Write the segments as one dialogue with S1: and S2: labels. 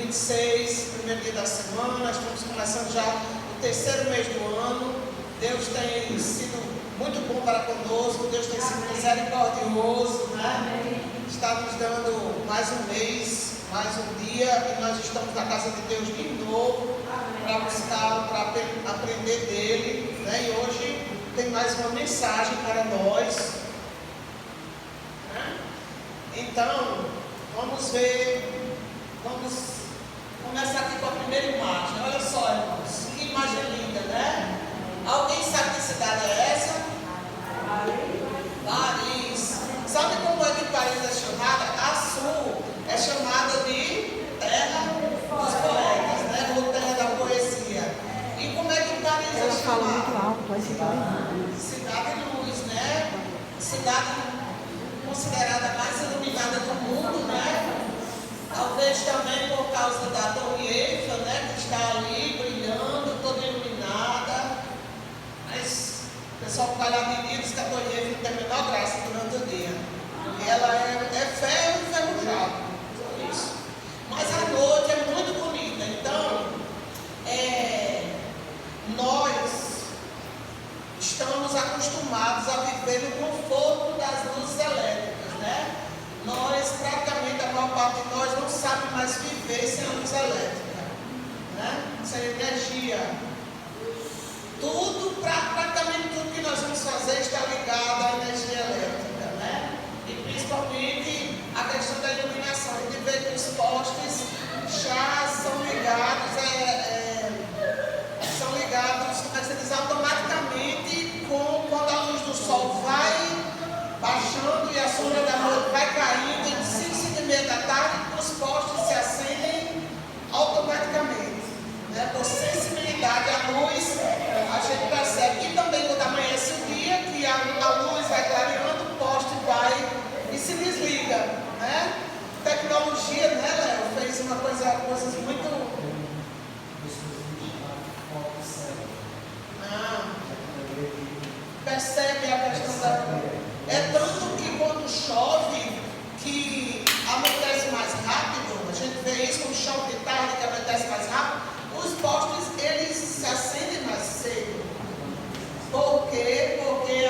S1: 26, primeiro dia da semana, estamos começando já o terceiro mês do ano. Deus tem sido muito bom para conosco, Deus tem sido misericordioso, né? Está nos dando mais um mês, mais um dia, e nós estamos na casa de Deus de novo, para buscar, para aprender dele, né? E hoje tem mais uma mensagem para nós, né? Então, vamos ver, vamos começar aqui com a primeira imagem. Olha só, irmãos, que imagem linda, né? Alguém sabe que cidade é essa? Paris. Sabe como é que Paris é chamada? A Sul é chamada de terra dos poetas, né? Ou terra da poesia. E como é que Paris é chamada?
S2: Fala muito alto, pode ficar.
S1: Cidade luz, né? Cidade considerada mais iluminada do mundo, né? Talvez também por causa da Torre Eiffel, né? Que está ali brilhando, toda iluminada. Mas o pessoal que vai lá de dia diz que a Torre Eiffel não tem a menor graça durante o dia. E ela é ferro enferrujado, por isso. Mas a noite é muito bonita. Então, nós estamos acostumados a viver no conforto das luzes elétricas, né? Nós, praticamente, a maior parte de nós não sabe mais viver sem a luz elétrica, né? Sem energia. Praticamente tudo que nós vamos fazer está ligado à energia elétrica, né? E principalmente a questão da iluminação. A gente vê que os postes já são ligados, como é que se diz, automaticamente quando a luz do sol vai baixando e a sombra da noite vai caindo, em 5 e meia da tarde, os postes se acendem automaticamente, né? Por sensibilidade à luz, a gente percebe. E também quando amanhece o dia, que a luz vai clareando, o poste vai e se desliga, né? Tecnologia, né, Léo? Fez coisas muito... Percebe a questão da... É tanto que quando chove, que anoitece mais rápido, a gente vê isso quando chove de tarde, que anoitece mais rápido, os postes, eles se acendem mais cedo. Por quê? Porque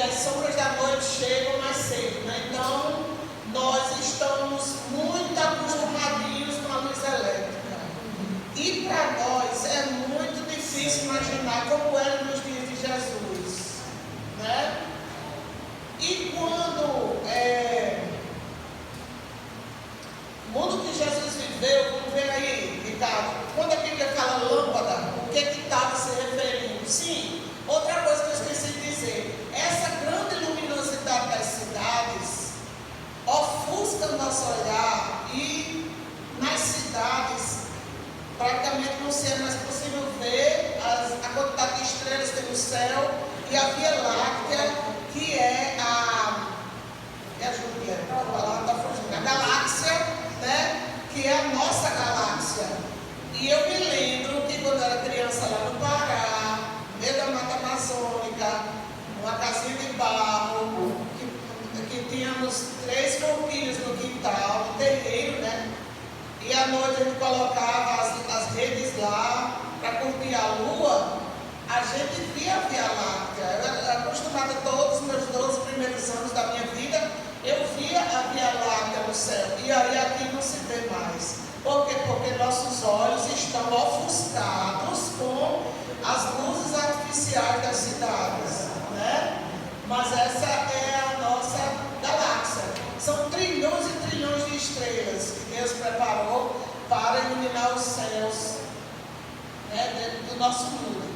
S1: as sombras da noite chegam mais cedo, né? Então, nós estamos muito acostumadinhos com a luz elétrica. E para nós é muito difícil imaginar como era nos dias de Jesus, né? E quando o mundo que Jesus viveu, vamos ver aí, Ricardo, quando a Bíblia fala lâmpada, o que estava se referindo? Sim, outra coisa que eu esqueci de dizer, essa grande luminosidade das cidades ofusca o nosso olhar e nas cidades praticamente não se é mais possível ver a quantidade de estrelas que tem no céu e a Via Láctea, que é a galáxia, né? Que é a nossa galáxia. E eu me lembro que quando eu era criança lá no Pará, no meio da Mata Amazônica, uma casinha de barro, que tínhamos 3 forquilhos no quintal, no terreiro, né? E à noite a gente colocava as redes lá para curtir a lua, a gente via a Via Láctea. Eu era acostumada todos os meus 12 primeiros anos da minha vida, eu via a Via Láctea no céu. E aí aqui não se vê mais. Por quê? Porque nossos olhos estão ofuscados com as luzes artificiais das cidades, né? Mas essa é a nossa galáxia. São trilhões e trilhões de estrelas que Deus preparou para iluminar os céus, né, dentro do nosso mundo.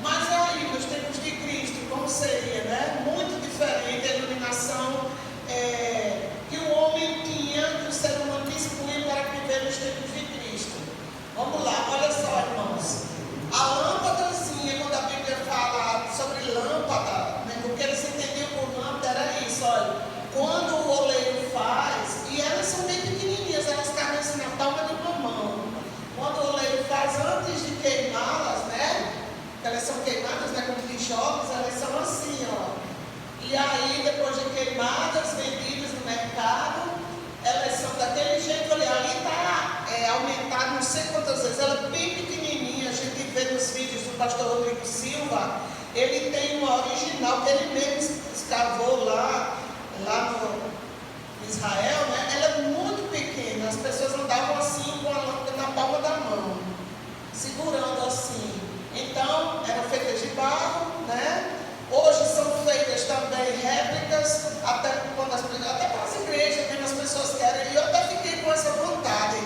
S1: Mas aí, nos tempos de Cristo, como seria, né? Muito diferente a iluminação que o homem tinha, que o ser humano dispunha para viver nos tempos de Cristo. Vamos lá, olha só, irmãos. A lâmpadazinha, quando a Bíblia fala sobre lâmpada, né, o que eles entendiam por lâmpada era isso, olha. Quando o oleiro faz, e elas são bem pequenininhas, elas cabem assim na palma de uma mão. Quando o oleiro faz, antes de queimá-las, né? Elas são queimadas, né, como tijolos, elas são assim, ó. E aí, depois de queimadas, vendidas no mercado, elas são daquele jeito, olha, ali está aumentado não sei quantas vezes, ela é bem pequenininha, a gente vê nos vídeos do pastor Rodrigo Silva, ele tem uma original que ele mesmo escavou lá no Israel, né? Ela é muito pequena, as pessoas andavam assim com a lâmpada na palma da mão, segurando assim. Então, eram feitas de barro, né? Hoje são feitas também réplicas, até para as igrejas, que as pessoas querem. E eu até fiquei com essa vontade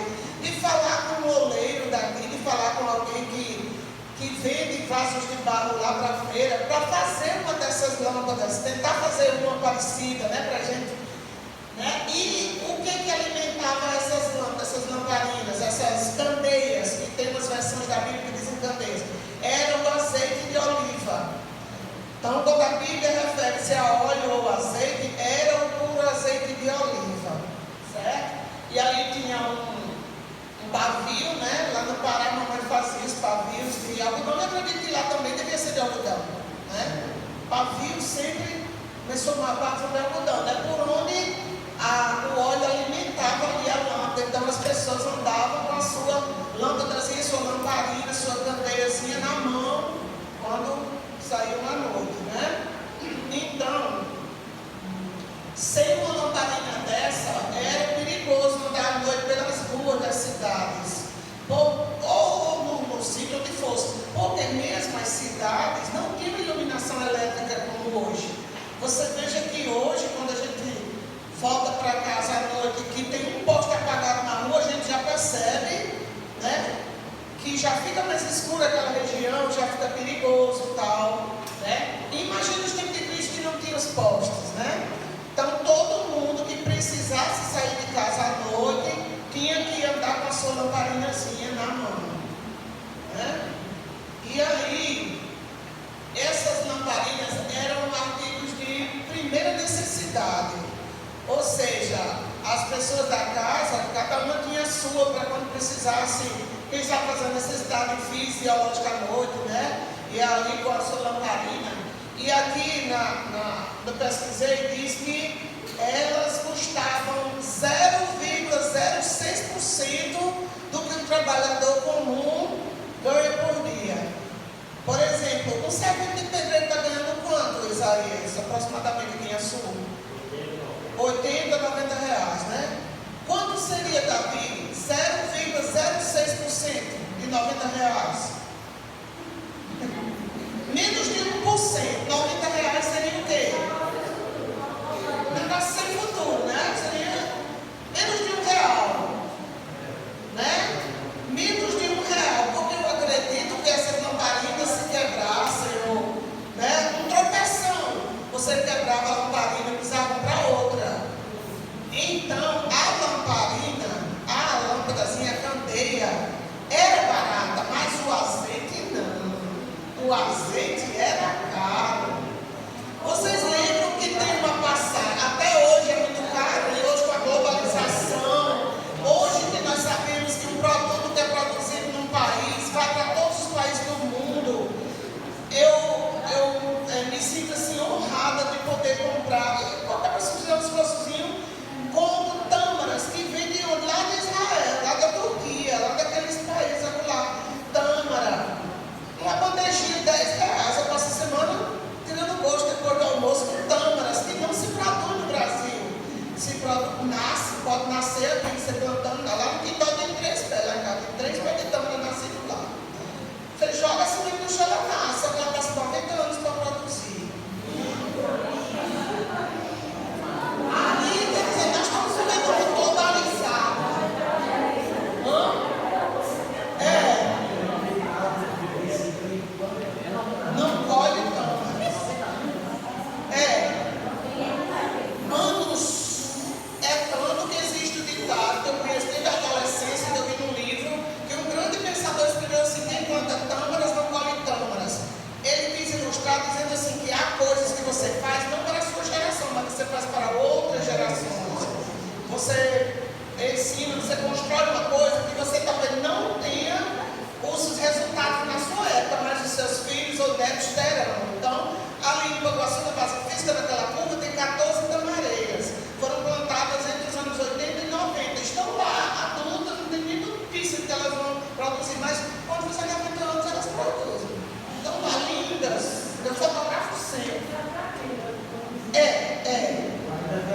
S1: de falar com um oleiro daqui, de falar com alguém que vende vasos de barro lá para a feira, para fazer uma dessas lâmpadas, tentar fazer uma parecida, né, para a gente. Né? E o que alimentava essas lâmpadas, essas lamparinas, essas candeias, que tem umas versões da Bíblia que dizem candeias, era o azeite de oliva. Então, quando a Bíblia refere-se a óleo ou azeite, era o puro azeite de oliva, certo? E ali tinha um pavio, né? Lá no Pará, a mamãe fazia os pavios de algodão. Eu acredito que lá também devia ser de algodão, né? Pavio sempre começou a parte de algodão, né? Por onde o óleo alimentava ali a lâmpada. Então, as pessoas andavam com a sua lâmpadazinha, sua lamparina, sua candeiazinha na mão, quando saiu à noite, né? Então, sem uma lamparina dessa, era perigoso andar à noite pelas ruas das cidades, ou no sítio onde fosse, porque mesmo as cidades não tinham iluminação elétrica como hoje. Você veja que hoje, quando a gente volta para casa à noite, que tem um poste apagado na rua, a gente já percebe, né? Que já fica mais escura aquela região, já fica perigoso e tal, né? Imagina os tempos de Cristo que não tinha os postes, né? Então todo mundo que precisasse sair de casa à noite tinha que andar com a sua lamparinazinha na mão, né? E aí, essas lamparinas eram artigos de primeira necessidade, ou seja, as pessoas da casa, cada uma tinha a sua para quando precisasse. Quem está fazendo necessidade fisiológica à noite, né? E ali com a sua lamparina. E aqui no pesquisei, diz que elas custavam 0,06% do que um trabalhador comum ganha por dia. Por exemplo, um servente de pedreiro está ganhando quanto, Isaías? Aproximadamente quem assume? 80, 90 reais, né? Quanto seria, Davi? 0,06% de 90 reais. Menos de 1%. 90 reais seria o quê? Negócio sem futuro, né? Seria menos de R$1, né? Menos de R$1, porque eu acredito que essas lamparinas se quebrassem, ou, né? Um tropeção. Você quebrava a lamparina e precisava comprar outra. Então, a lâmpadazinha, a candeia, era barata, mas o azeite não. O azeite era caro. Vocês lembram que tem uma passagem, até hoje é muito caro, e hoje com a globalização, hoje que nós sabemos que o produto que é produzido num país vai para todos os países do mundo, eu me sinto assim honrada de poder comprar, qualquer pessoa que fizer um esforçozinho, como tâmaras que vêm de lá de Israel, lá da Turquia, lá daqueles países lá, tâmara, uma bandejinha de 10 reais, eu passo a semana tirando gosto depois do almoço com tâmaras, que não se produz no Brasil, pode nascer aqui, você plantando lá no quintal tem 3 pés, lá em casa tem 3 pés de tâmara nascido lá, você joga assim mesmo no chão, ela nasce, só que ela passa 90 anos para produzir. Aí, quer dizer, nós estamos vivendo um globalizado. Não colhe tâmaras. É tanto que existe o ditado, que eu conheço desde a adolescência, que eu vi num livro, que um grande pensador escreveu assim: quem planta tâmaras não colhe tâmaras. Ele quis ilustrar dizendo assim que há coisas que você faz não para a sua geração, mas você faz para outras gerações. Você ensina, você constrói uma coisa que você talvez não tenha os resultados na sua época, mas os seus filhos ou netos terão. Então, ali em Baguaçu, na base física daquela curva, tem 14 tamareiras. Foram plantadas entre os anos 80 e 90. Estão lá,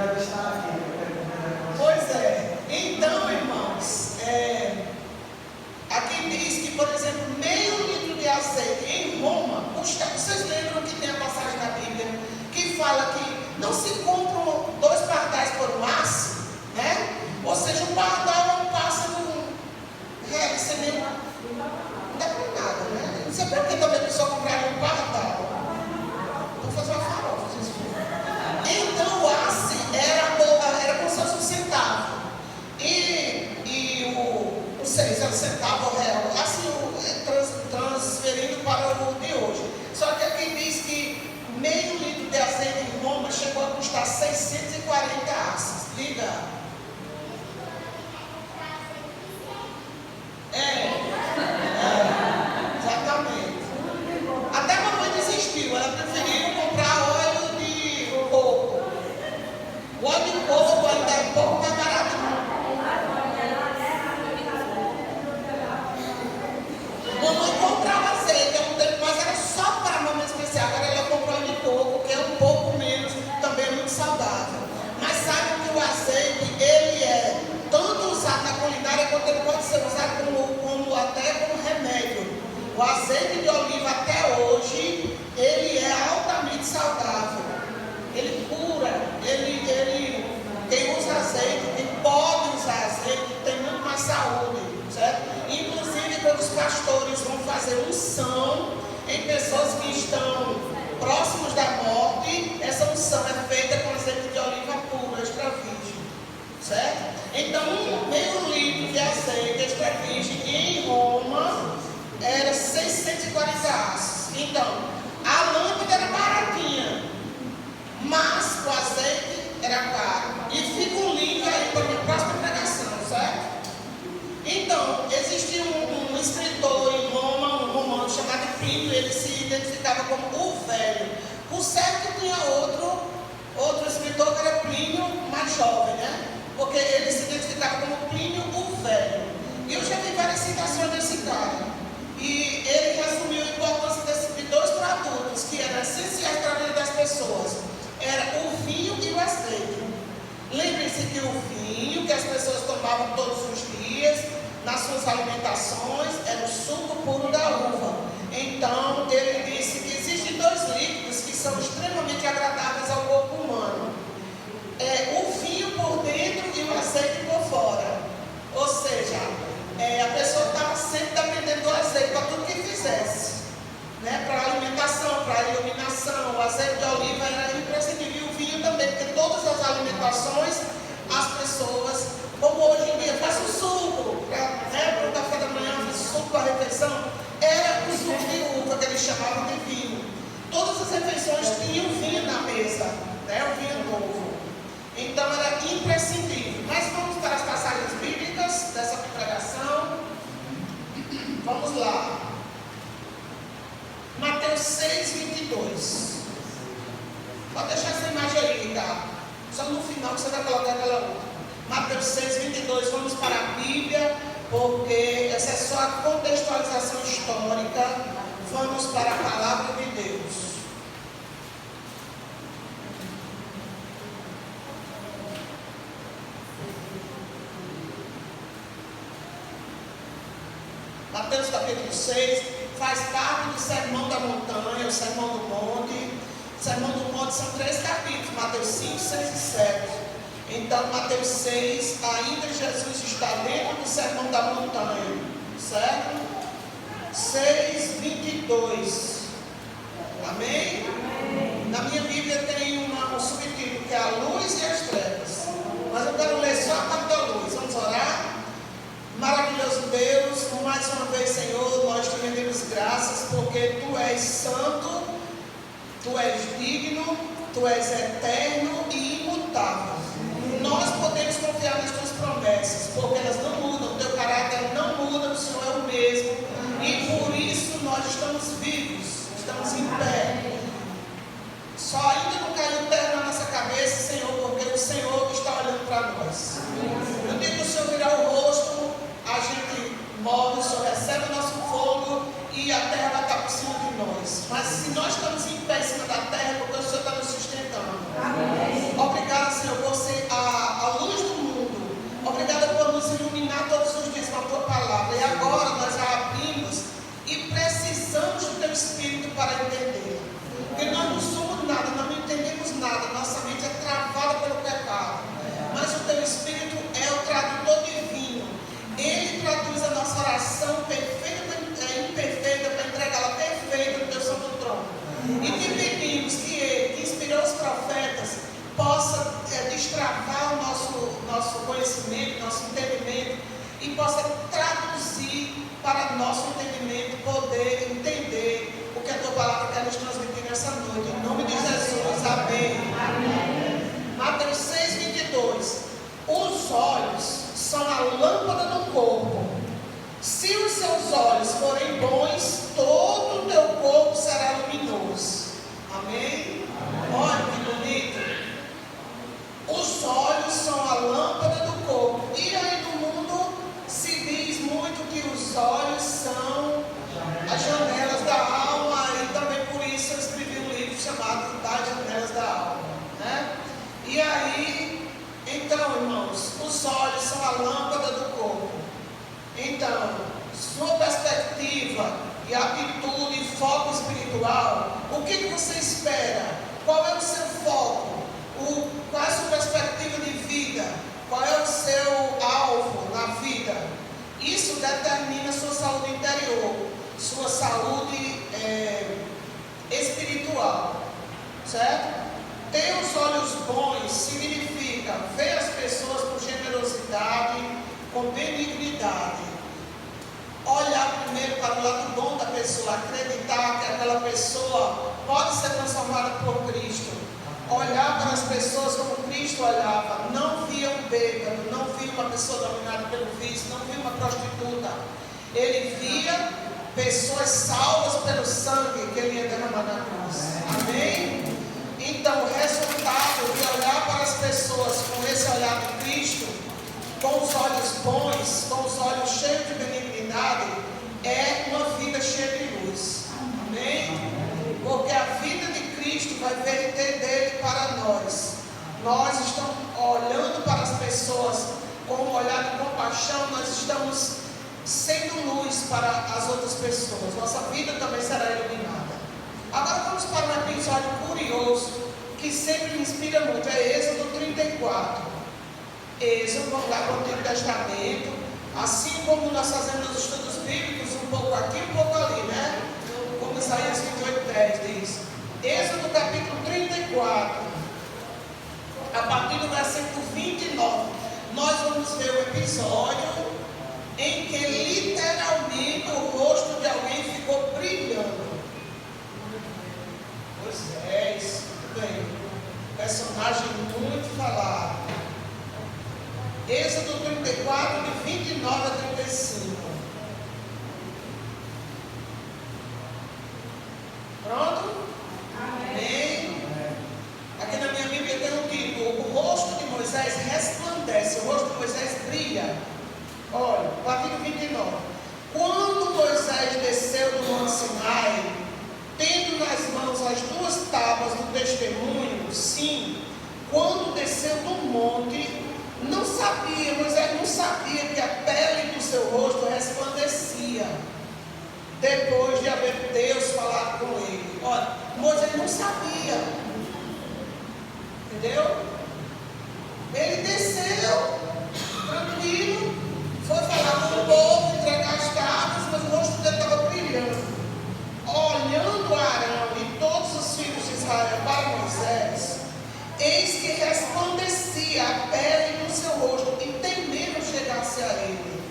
S3: deve estar aqui.
S1: Pois é. Então, irmãos, aqui diz que, por exemplo, meio litro de azeite em Roma custa. Vocês lembram que tem a passagem na Bíblia que fala que não se compram 2 pardais por um aço, né? Ou seja, um pardal é um pássaro. Você meio. Não dá para nada, né? Não sei por que também a pessoa compraria um pardal. Vou fazer uma farofa, vocês viram. Então o aço era como se fosse um centavo. E o 6 era centavo real. Assim, transferindo para o de hoje. Só que aqui diz que meio litro de azeite em Roma chegou a custar 640 aços. Liga. Exatamente. Até a mamãe desistiu. Ela preferiu comprar óleo de coco. O óleo de coco ainda é um pouco mais barato. Mamãe comprava azeite há um tempo, mas era só para mamãe especial. Agora ela comprou óleo de coco, que é um pouco menos, também muito saudável. Mas sabe que o azeite, ele é tanto usado na culinária quanto ele pode ser usado até como remédio. O azeite de oliva até hoje, ele é altamente saudável. Ele cura, quem usa azeite, quem pode usar azeite, tem muito mais saúde, certo? Inclusive quando os pastores vão fazer unção em pessoas que estão próximos da morte, essa unção é feita com azeite de oliva puro, extra virgem, certo? Então, meio litro de azeite extra virgem em Roma era 640 aços. Então, a lâmpada era baratinha, mas o azeite era caro. E fica um link aí para a minha próxima pregação, certo? Então, existia um escritor em Roma, um romano chamado Plínio, ele se identificava como o velho. Por certo, tinha outro escritor que era Plínio mais jovem, né? Porque ele se identificava como Plínio o Velho. E eu já vi várias citações desse cara. E ele resumiu a importância de 2 produtos que eram essenciais para a vida das pessoas. Era o vinho e o azeite. Lembrem-se que o vinho, que as pessoas tomavam todos os dias, nas suas alimentações, era o suco puro da uva. Então, ele disse que existem 2 líquidos que são extremamente agradáveis ao corpo humano. O vinho por dentro e o azeite por fora. Ou seja, a pessoa estava sempre dependendo do azeite para tudo que fizesse, né? Para alimentação, para iluminação. O azeite de oliva era imprescindível, e o vinho também, porque todas as alimentações, as pessoas, como hoje em dia, faz o suco, para o café da manhã, faz o suco para a refeição, era o suco de uva que eles chamavam de vinho. Todas as refeições tinham vinho na mesa, né? O vinho novo. Então era imprescindível. Mas vamos para as passagens bíblicas dessa pregação. Vamos lá. Mateus 6, 22. Pode deixar essa imagem aí, tá? Só no final que você vai colocar aquela outra. Mateus 6, 22. Vamos para a Bíblia, porque essa é só a contextualização histórica. Vamos para a palavra de Deus. Mateus capítulo 6 faz parte do Sermão da Montanha, o Sermão do Monte. O Sermão do Monte são 3 capítulos, Mateus 5, 6 e 7. Então, Mateus 6, ainda Jesus está dentro do Sermão da Montanha, certo? 6, 22. Amém? Na minha Bíblia tem um subtítulo que é a luz e as trevas. Mas eu quero ler só a parte da luz. Vamos orar? Maravilhoso Deus, mais uma vez, Senhor, nós te rendemos graças porque Tu és santo, Tu és digno, Tu és eterno e imutável. Nós podemos confiar nas Tuas promessas, porque elas não mudam, o Teu caráter não muda, o Senhor é o mesmo. E por isso nós estamos vivos, estamos em pé. Só ainda não caiu terra na nossa cabeça, Senhor, porque o Senhor está olhando para nós. No dia que o Senhor virar o rosto, a gente morre, o Senhor recebe o nosso fogo e a terra vai estar por cima de nós. Mas se nós estamos em pé em cima da terra, é porque o Senhor está nos sustentando. Amém. Obrigado, Senhor, por E que pedimos que Ele, que inspirou os profetas, possa destravar o nosso conhecimento, nosso entendimento, e possa traduzir para nosso entendimento, poder entender o que a Tua palavra quer nos transmitir nessa noite. Em nome de Jesus, amém. Mateus 6:22. Os olhos são a lâmpada do corpo. Se os seus olhos forem bons, todo o teu corpo será luminoso. Amém? Olha que bonito. Os olhos são a lâmpada do corpo. E aí no mundo se diz muito que os olhos são as janelas da alma. E também por isso eu escrevi um livro chamado Das Janelas da Alma, né? E aí, então, irmãos, os olhos são a lâmpada do corpo. Então, sua perspectiva e atitude e foco espiritual, o que você espera? Qual é o seu foco? Qual é a sua perspectiva de vida? Qual é o seu alvo na vida? Isso determina a sua saúde interior, sua saúde espiritual, certo? Ter os olhos bons significa ver as pessoas com generosidade, com benignidade. Olhar primeiro para o lado bom da pessoa, acreditar que aquela pessoa pode ser transformada por Cristo. Olhar para as pessoas como Cristo olhava. Não via um bêbado, não via uma pessoa dominada pelo vício, não via uma prostituta. Ele via pessoas salvas pelo sangue que Ele ia derramar na cruz. Amém? Então, o resultado de olhar para as pessoas com esse olhar de Cristo, com os olhos bons, com os olhos cheios de benignidade, é uma vida cheia de luz. Amém? Porque a vida de Cristo vai verter dele para nós. Nós estamos olhando para as pessoas com um olhar de compaixão, nós estamos sendo luz para as outras pessoas. Nossa vida também será iluminada. Agora vamos para um episódio curioso que sempre me inspira muito. É Êxodo 34. Êxodo, vamos lá para o Antigo Testamento. Assim como nós fazemos os estudos bíblicos, um pouco aqui, um pouco ali, né? Como Isaías 28:10 diz. Êxodo capítulo 34, a partir do versículo 29. Nós vamos ver o episódio em que literalmente o rosto de alguém ficou brilhando. Moisés, tudo bem. Personagem muito falado. Êxodo 34, de 29 a 35. Pronto? Amém. Aqui na minha Bíblia tem um título: o rosto de Moisés resplandece, o rosto de Moisés brilha. Olha, a partir do 29. Quando Moisés desceu do Monte Sinai, tendo nas mãos as duas tábuas do testemunho, sim, quando desceu do monte, Moisés não sabia que a pele do seu rosto resplandecia, depois de haver Deus falado com ele. Olha, Moisés não sabia, entendeu? Ele desceu, tranquilo, foi falar com o povo, entregar as tábuas, mas o rosto dele estava brilhando. Olhando Arão e todos os filhos de Israel para Moisés, eis que resplandecia a pele do seu rosto, e temendo chegasse a ele.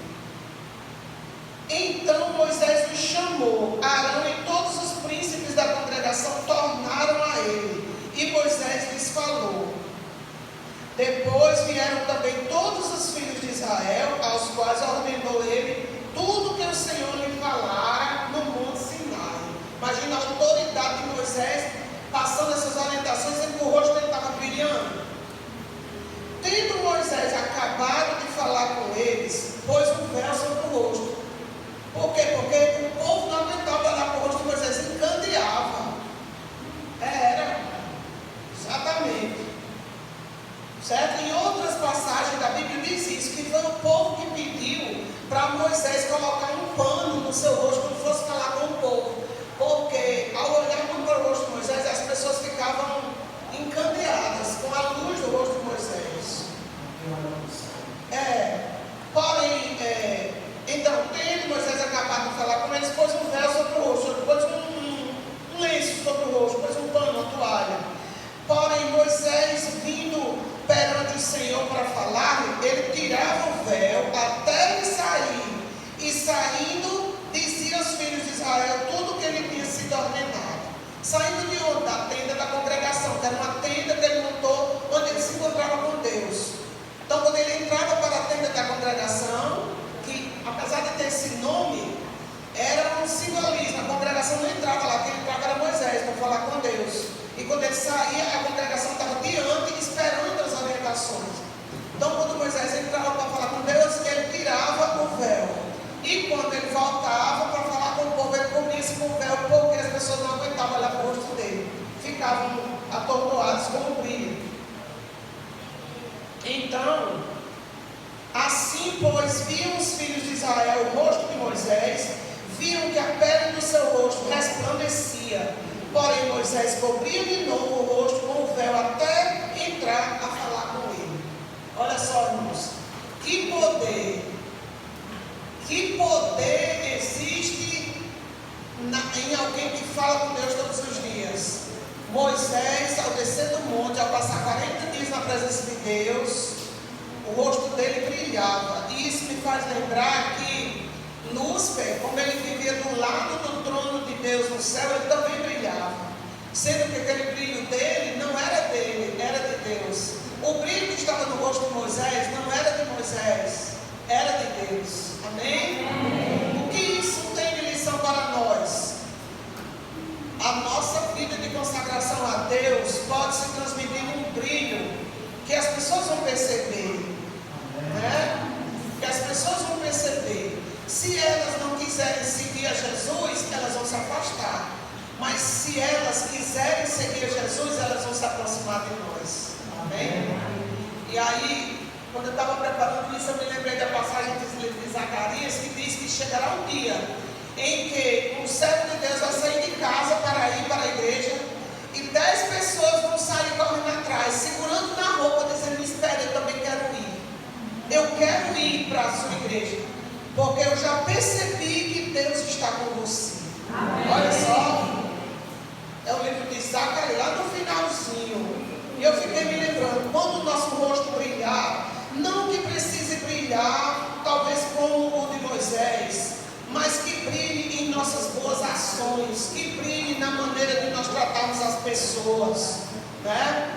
S1: Então Moisés os chamou. Arão e todos os príncipes da congregação tornaram a ele, e Moisés lhes falou. Depois vieram também todos os filhos de Israel, aos quais ordenou ele tudo que o Senhor lhe falara no Monte Sinai. Imagina a autoridade de Moisés passando essas orientações, e que o rosto dele estava brilhando. Tendo Moisés acabado de falar com eles, pôs um véu sobre o rosto. Por quê? Porque o povo não aguentava olhar para o rosto de Moisés, encandeava. Era, exatamente. Certo? Em outras passagens da Bíblia diz isso, que foi o povo que pediu para Moisés colocar um pano no seu rosto quando fosse falar com o povo. Porque ao olhar para o rosto de Moisés, as pessoas ficavam encandeadas com a luz do rosto de Moisés. Porém da tenda da congregação, que era uma tenda que ele montou, onde ele se encontrava com Deus. Então, quando ele entrava para a tenda da congregação, que apesar de ter esse nome, era um simbolismo. A congregação não entrava lá, quem entrava era Moisés para falar com Deus. E quando ele saía, a congregação estava diante, esperando as orientações. Então, quando Moisés entrava para falar com Deus, ele tirava o véu. E quando ele voltava para falar com o povo, ele cobria-se com o véu, porque as pessoas não aguentavam olhar para o rosto dele. Ficavam atordoados com o brilho. Então, assim, pois, viam os filhos de Israel o rosto de Moisés, viam que a pele do seu rosto resplandecia. Porém, Moisés cobria de novo o rosto com o véu até entrar a falar com ele. Olha só, irmãos, que poder existe em alguém que fala com Deus todos os dias. Moisés, ao descer do monte, ao passar 40 dias na presença de Deus, o rosto dele brilhava. E isso me faz lembrar que Lúcifer, como ele vivia do lado do trono de Deus no céu, ele também brilhava. Sendo que aquele brilho dele não era dele, era de Deus. O brilho que estava no rosto de Moisés não era de Moisés, era de Deus. Amém? O que isso tem de lição para nós? A nossa vida de consagração a Deus pode se transmitir num brilho que as pessoas vão perceber, né? Que as pessoas vão perceber. Se elas não quiserem seguir a Jesus, elas vão se afastar. Mas se elas quiserem seguir a Jesus, elas vão se aproximar de nós. Amém? E aí, quando eu estava preparando isso, eu me lembrei da passagem do livro de Zacarias, que diz que chegará um dia em que um servo de Deus vai sair de casa para ir para a igreja, e 10 pessoas vão sair correndo atrás, segurando na roupa, dizendo: me espere, eu também quero ir. Eu quero ir para a sua igreja, porque eu já percebi que Deus está com você. Amém. Olha só, é o livro de Zacarias, lá no finalzinho. E eu fiquei me lembrando, quando o nosso rosto brilhar, não que precise brilhar, talvez como o de Moisés, mas que brilhe em nossas boas ações, que brilhe na maneira de nós tratarmos as pessoas, né?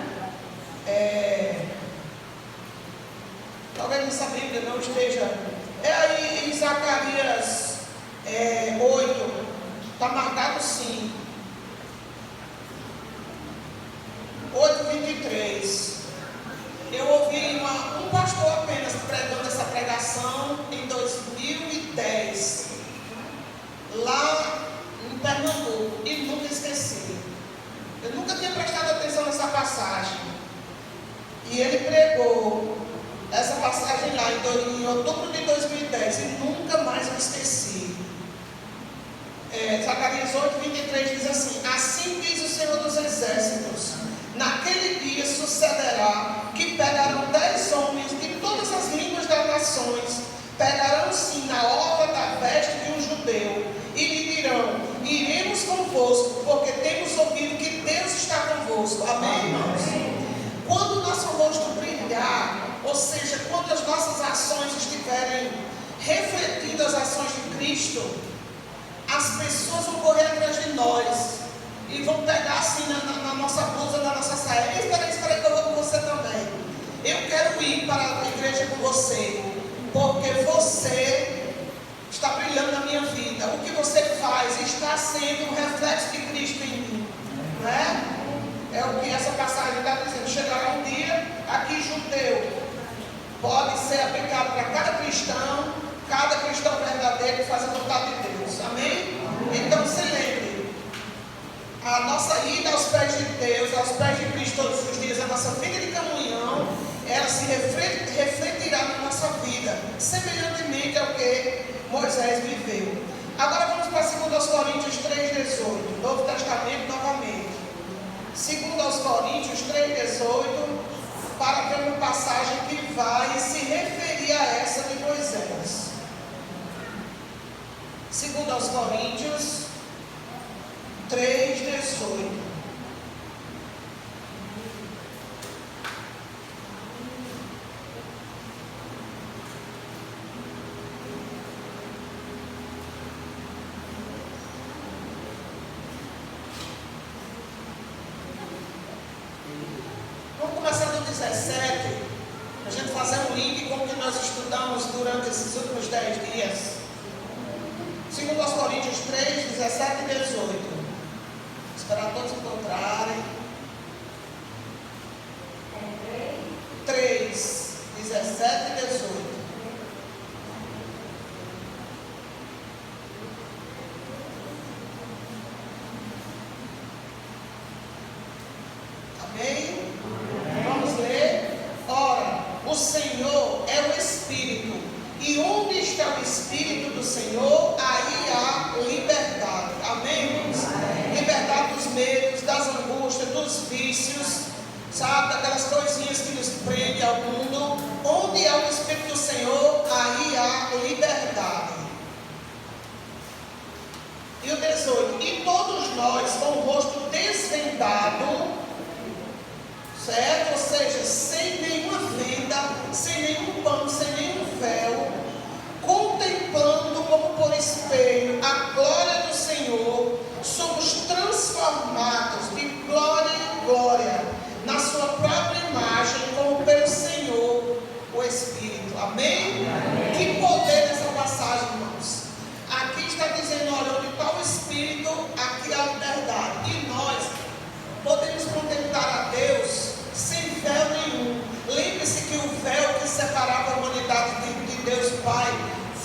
S1: Talvez nessa Bíblia não esteja. É aí em Zacarias 8, está marcado sim. 8:23. Eu ouvi um pastor apenas pregando essa pregação em 2010, lá em Pernambuco, e nunca esqueci. Eu nunca tinha prestado atenção nessa passagem. E ele pregou essa passagem lá em outubro de 2010 e nunca mais eu esqueci. Zacarias 8:23 diz assim: assim diz o Senhor dos Exércitos, naquele dia sucederá que pegarão 10 homens de todas as línguas das nações, pegarão sim na orla da veste de um judeu, e lhe dirão: iremos convosco, porque temos ouvido que Deus está convosco. Amém, irmãos? Quando o nosso rosto brilhar, ou seja, quando as nossas ações estiverem refletindo as ações de Cristo, as pessoas vão correr atrás de nós e vão pegar assim na nossa blusa, na nossa saia: espera aí que eu vou com você também. Eu quero ir para a igreja com você, porque você está brilhando na minha vida. O que você faz está sendo um reflexo de Cristo em mim, não é? É o que essa passagem está dizendo. Chegará um dia, aqui judeu pode ser aplicado para cada cristão verdadeiro que faz a vontade de Deus. Amém? Então se lembre, a nossa ida aos pés de Deus, aos pés de Cristo todos os dias, a nossa vida de comunhão, ela se refletirá na nossa vida, semelhantemente ao que Moisés viveu. Agora vamos para 2 Coríntios 3,18, Novo Testamento novamente. 2 Coríntios 3,18, para ver uma passagem que vai se referir a essa de Moisés. 2 Coríntios 3,18. 17, a gente fazer um link com o que nós estudamos durante esses últimos 10 dias. 2 Coríntios 3, 17 e 18. Esperar todos encontrarem. 3, 17 e 18. Amém? Vamos ler? Ora, o Senhor é o Espírito, e onde está o Espírito do Senhor, aí há liberdade. Amém, irmãos? Liberdade dos medos, das angústias, dos vícios, sabe? Daquelas coisinhas que nos prendem ao mundo. Onde há o Espírito do Senhor, aí há liberdade. E o 18. E todos nós, com o rosto desvendado, certo? Ou seja, sem nenhuma venda, sem nenhum pano, sem nenhum véu, contemplando como por espelho a glória do Senhor, somos transformados de glória em glória, na sua própria imagem, como pelo Senhor, o Espírito. Amém? Amém. Que poder nessa passagem, irmãos. Aqui está dizendo, olha, onde está o Espírito, aqui há a liberdade. E nós podemos contemplar a Deus sem véu nenhum. Lembre-se que o véu que separava a humanidade de Deus Pai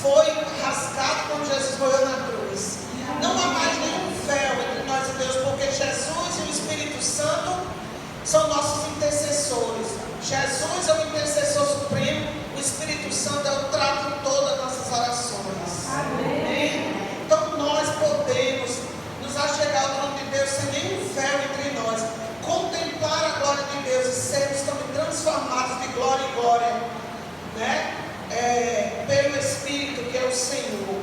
S1: foi rasgado quando Jesus morreu na cruz. Não há mais nenhum véu entre nós e Deus, porque Jesus e o Espírito Santo são nossos intercessores. Jesus é o intercessor supremo, o Espírito Santo é o tradutor das nossas orações. Amém? Então nós podemos nos achegar ao trono de Deus sem nenhum véu entre nós, contemplar a glória de Deus e sermos também transformados de glória em glória, né? Pelo Espírito que é o Senhor.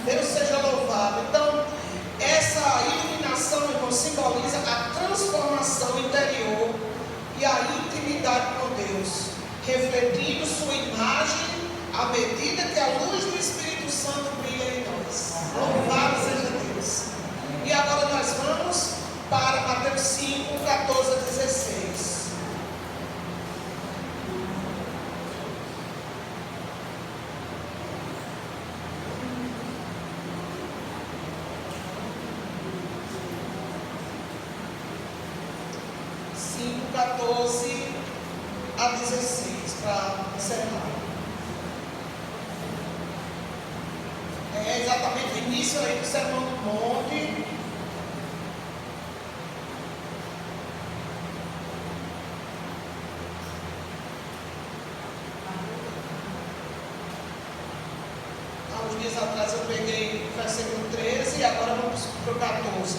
S1: Deus seja louvado. Então, essa iluminação, irmão, simboliza a transformação interior e a intimidade com Deus, refletindo sua imagem à medida que a luz do Espírito Santo brilha em nós. Louvado seja Deus. E agora nós vamos para Mateus 5, 14 a 16. Cinco, 14 a 16, para encerrar. É exatamente o início aí do Sermão do Monte. Há uns dias atrás eu peguei o versículo 13 e agora vamos para o 14.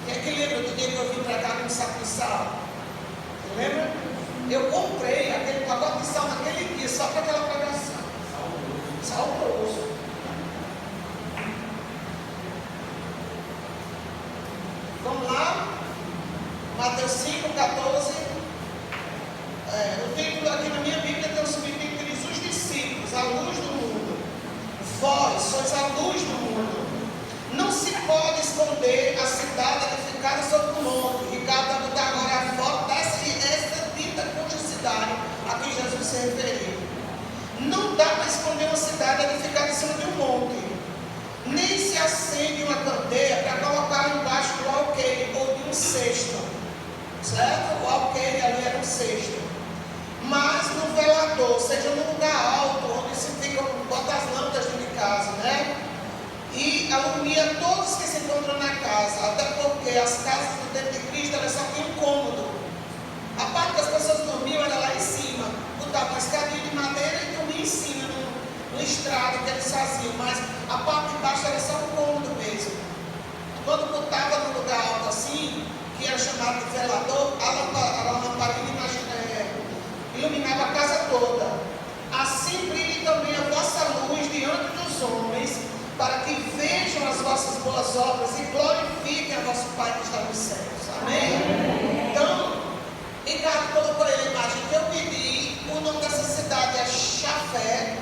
S1: Quem é que lembra do dia que eu vim para cá com um saco de sal? Você lembra? Eu comprei aquele pacote de sal naquele dia, só para aquela pregação. Saudoso. Vamos lá? Mateus 5, 14. O título aqui na minha Bíblia tem o subtítulo que diz: os discípulos, a luz do mundo. Vós sois a luz do mundo. Não se pode esconder a cidade edificada sobre o monte. Ricardo vai botar agora a foto dessa dita conjugacidade a que Jesus se referiu. Não dá para esconder uma cidade edificada em cima de um monte. Nem se acende uma candeia para colocar embaixo do alqueire ou de um cesto. Certo? O alqueire ali era um cesto. Mas no velador, ou seja, num lugar alto, onde se fica, bota as lâmpadas dentro de casa, né? E alumia todos que se encontram na casa, até porque as casas do tempo de Cristo elas só tinham um cômodo. A parte que as pessoas dormiam era lá em cima, botavam uma escadinha de madeira e dormiam em cima, no estrado que eles faziam, mas a parte de baixo era só um cômodo mesmo. Quando botava no lugar alto assim, que era chamado de velador, a lamparina iluminava a casa toda. Assim brilhe também a vossa luz diante dos homens, para que vejam as vossas boas obras e glorifiquem a vosso Pai que está nos céus. Amém? Então, Ricardo colocou aí a imagem que eu pedi. O nome dessa cidade é Chafé.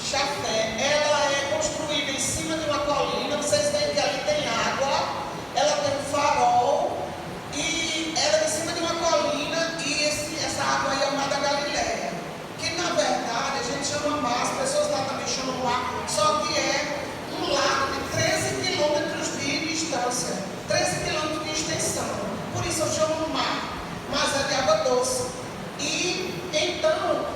S1: Chafé. Ela é construída em cima de uma colina. Vocês veem que ali tem água. Ela tem um farol. E ela é em cima de uma colina. eu chamo mar, mas é de água doce. E então,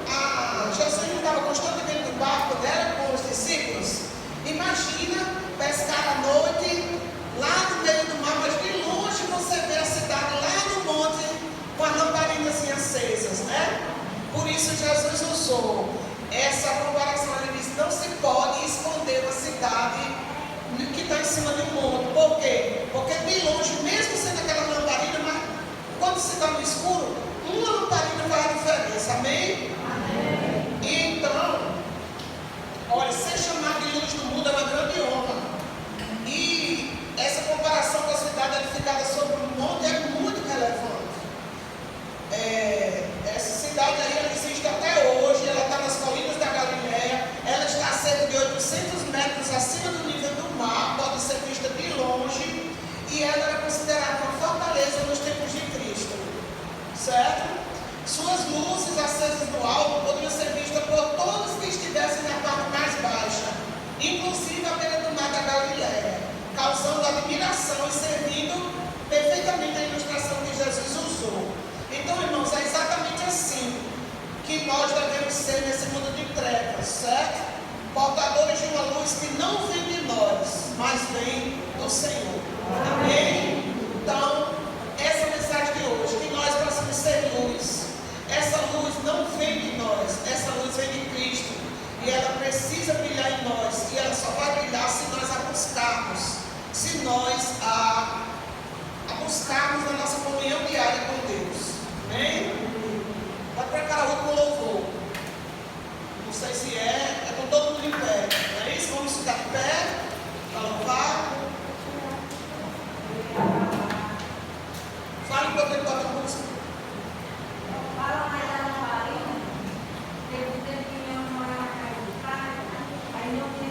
S1: Jesus estava constantemente no barco dela com os discípulos. Imagina pescar à noite, lá no meio do mar, mas de longe você vê a cidade lá no monte, com as lamparinas acesas, né? Por isso Jesus usou essa comparação. Ele disse: não se pode esconder uma cidade que está em cima de um monte. Por quê? Porque de longe, mesmo sendo aquela lamparina, mas quando você está no escuro, uma lamparina faz a diferença. Amém? Amém. E então, olha, ser chamado de luz do mundo é uma grande honra. E essa comparação com a cidade edificada sobre um monte é muito relevante. Essa cidade aí, ela existe até hoje, ela está nas colinas da Galileia, ela está a cerca de 800 metros acima do nível do mar, pode ser vista de longe, e ela era considerada uma fortaleza nos tempos de Cristo, certo? Suas luzes acesas no alto poderiam ser vistas por todos que estivessem na parte mais baixa, inclusive à beira do mar da Galileia, causando admiração e servindo perfeitamente a ilustração que Jesus usou. Então, irmãos, é exatamente assim que nós devemos ser nesse mundo de trevas, certo? Portadores de uma luz que não vem de nós, mas vem do Senhor. Amém? Então, essa mensagem de hoje, que nós possamos ser luz. Essa luz não vem de nós, essa luz vem de Cristo. E ela precisa brilhar em nós. E ela só vai brilhar se nós a buscarmos. Se nós a buscarmos na nossa comunhão diária com Deus. Amém? Vai para cá, o